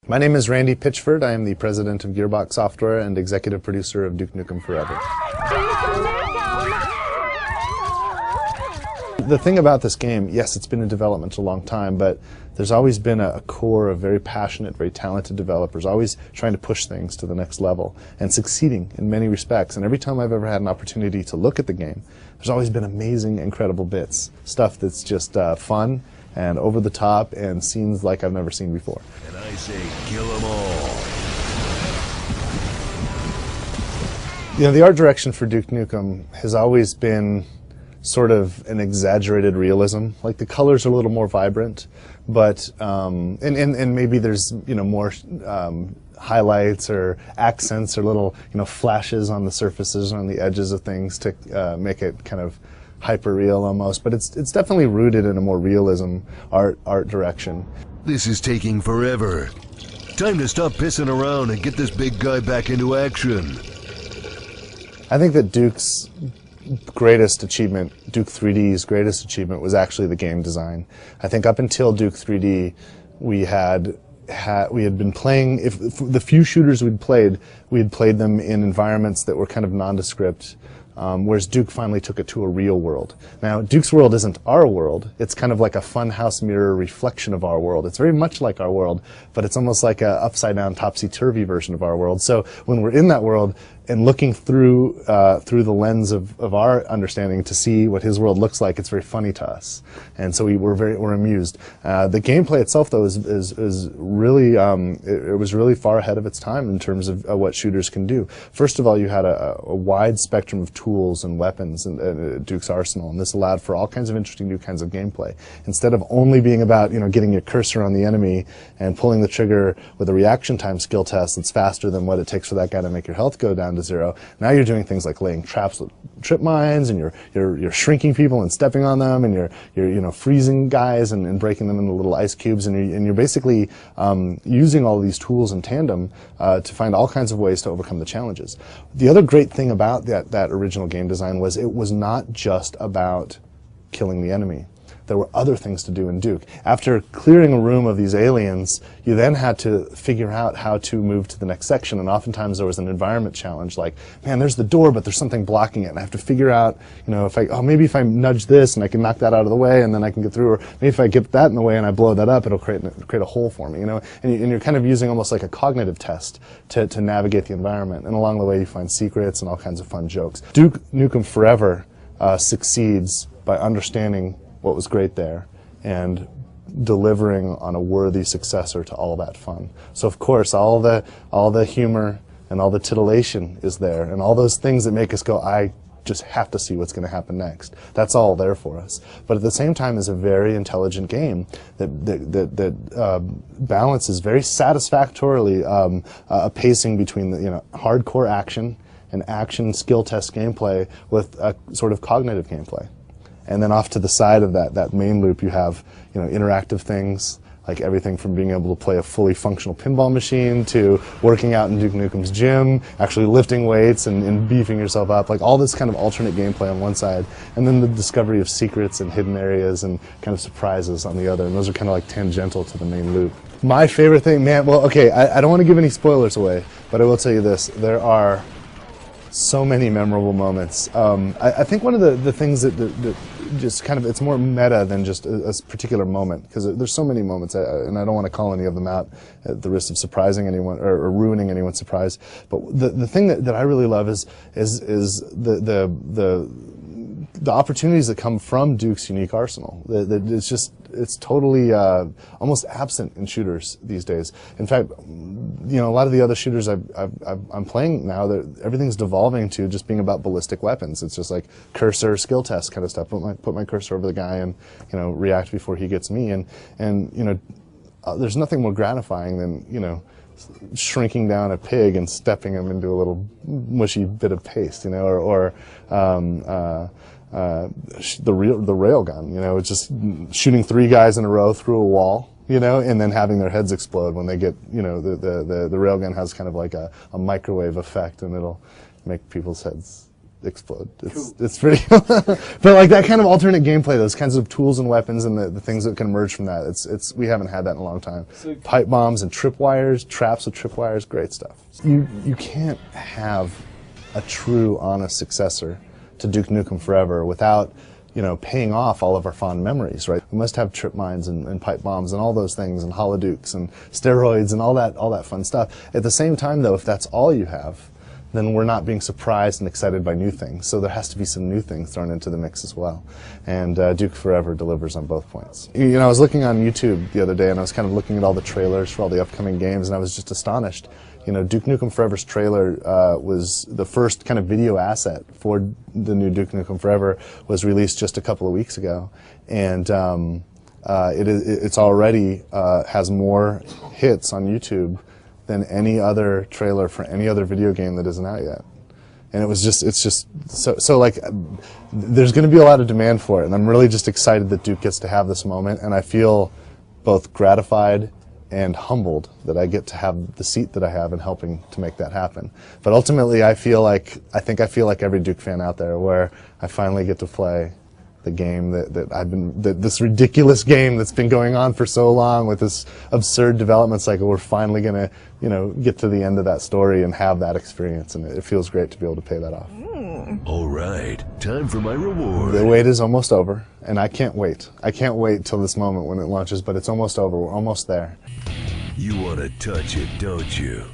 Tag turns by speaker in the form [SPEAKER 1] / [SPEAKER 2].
[SPEAKER 1] My name is Randy Pitchford. I am the president of Gearbox Software and executive producer of Duke Nukem Forever. The thing about this game, yes, it's been in development a long time, but there's always been a core of very passionate, very talented developers, always trying to push things to the next level and succeeding in many respects. And every time I've ever had an opportunity to look at the game, there's always been amazing, incredible bits. Stuff that's just fun and over the top and scenes like I've never seen before.
[SPEAKER 2] And I say kill them all.
[SPEAKER 1] You know, the art direction for Duke Nukem has always been sort of an exaggerated realism. Like the colors are a little more vibrant, but and maybe there's, you know, more highlights or accents or little, you know, flashes on the surfaces, on the edges of things to make it kind of hyper-real almost, but it's definitely rooted in a more realism art direction.
[SPEAKER 2] This is taking forever. Time to stop pissing around and get this big guy back into action.
[SPEAKER 1] I think that Duke's greatest achievement, Duke 3D's greatest achievement, was actually the game design. I think up until Duke 3D, we had been playing, if the few shooters we had played them in environments that were kind of nondescript. Whereas Duke finally took it to a real world. Now, Duke's world isn't our world. It's kind of like a funhouse mirror reflection of our world. It's very much like our world, but it's almost like a upside-down, topsy-turvy version of our world. So when we're in that world and looking through the lens of our understanding to see what his world looks like, it's very funny to us, and so we're amused. The gameplay itself, though, is really it was really far ahead of its time in terms of what shooters can do. First of all, you had a wide spectrum of tools and weapons in Duke's arsenal, and this allowed for all kinds of interesting new kinds of gameplay. Instead of only being about, you know, getting your cursor on the enemy and pulling the trigger with a reaction time skill test that's faster than what it takes for that guy to make your health go down to zero. Now you're doing things like laying traps with trip mines, and you're shrinking people and stepping on them, and you're you know, freezing guys and breaking them into little ice cubes, and you're basically using all of these tools in tandem to find all kinds of ways to overcome the challenges. The other great thing about that original game design was it was not just about killing the enemy. There were other things to do in Duke. After clearing a room of these aliens, you then had to figure out how to move to the next section, and oftentimes there was an environment challenge, like, man, there's the door, but there's something blocking it, and I have to figure out, you know, maybe if I nudge this and I can knock that out of the way and then I can get through, or maybe if I get that in the way and I blow that up, it'll create a hole for me, you know, and you're kind of using almost like a cognitive test to navigate the environment, and along the way you find secrets and all kinds of fun jokes. Duke Nukem Forever succeeds by understanding what was great there and delivering on a worthy successor to all that fun. So of course all the humor and all the titillation is there, and all those things that make us go, I just have to see what's going to happen next. That's all there for us. But at the same time, is a very intelligent game that balances very satisfactorily a pacing between the, you know, hardcore action and action skill test gameplay with a sort of cognitive gameplay. And then off to the side of that main loop, you have, you know, interactive things, like everything from being able to play a fully functional pinball machine to working out in Duke Nukem's gym, actually lifting weights and beefing yourself up, like all this kind of alternate gameplay on one side, and then the discovery of secrets and hidden areas and kind of surprises on the other, and those are kind of like tangential to the main loop. My favorite thing, man, well, okay, I don't want to give any spoilers away, but I will tell you this, there are so many memorable moments. I think one of the things that just kind of, it's more meta than just a particular moment, because there's so many moments, and I don't want to call any of them out at the risk of surprising anyone or ruining anyone's surprise. But the thing that I really love is the opportunities that come from Duke's unique arsenal. It's totally almost absent in shooters these days. In fact, you know, a lot of the other shooters I'm playing now, everything's devolving to just being about ballistic weapons. It's just like cursor, skill test kind of stuff. Put my cursor over the guy and, you know, react before he gets me. And you know, there's nothing more gratifying than, you know, shrinking down a pig and stepping him into a little mushy bit of paste, you know, or the railgun, you know, it's just shooting 3 guys in a row through a wall, you know, and then having their heads explode when they get, you know, the railgun has kind of like a microwave effect, and it'll make people's heads explode. It's pretty, but like that kind of alternate gameplay, those kinds of tools and weapons and the things that can emerge from that. We haven't had that in a long time. Pipe bombs and tripwires, traps with tripwires, great stuff. You can't have a true, honest successor to Duke Nukem Forever without, paying off all of our fond memories, right? We must have trip mines and pipe bombs and all those things and holodukes and steroids and all that fun stuff. At the same time, though, if that's all you have, then we're not being surprised and excited by new things. So there has to be some new things thrown into the mix as well. And Duke Forever delivers on both points. I was looking on YouTube the other day and I was kind of looking at all the trailers for all the upcoming games and I was just astonished. Duke Nukem Forever's trailer was the first kind of video asset for the new Duke Nukem Forever, was released just a couple of weeks ago. And it's already has more hits on YouTube than any other trailer for any other video game that isn't out yet. And it's just so like, there's going to be a lot of demand for it, and I'm really just excited that Duke gets to have this moment, and I feel both gratified and humbled that I get to have the seat that I have in helping to make that happen. But ultimately, I feel like every Duke fan out there, where I finally get to play the game this ridiculous game that's been going on for so long with this absurd development cycle. We're finally gonna, get to the end of that story and have that experience, and it feels great to be able to pay that off.
[SPEAKER 2] All right, time for my reward.
[SPEAKER 1] The wait is almost over, and I can't wait. I can't wait till this moment when it launches, but it's almost over. We're almost there.
[SPEAKER 2] You want to touch it, don't you?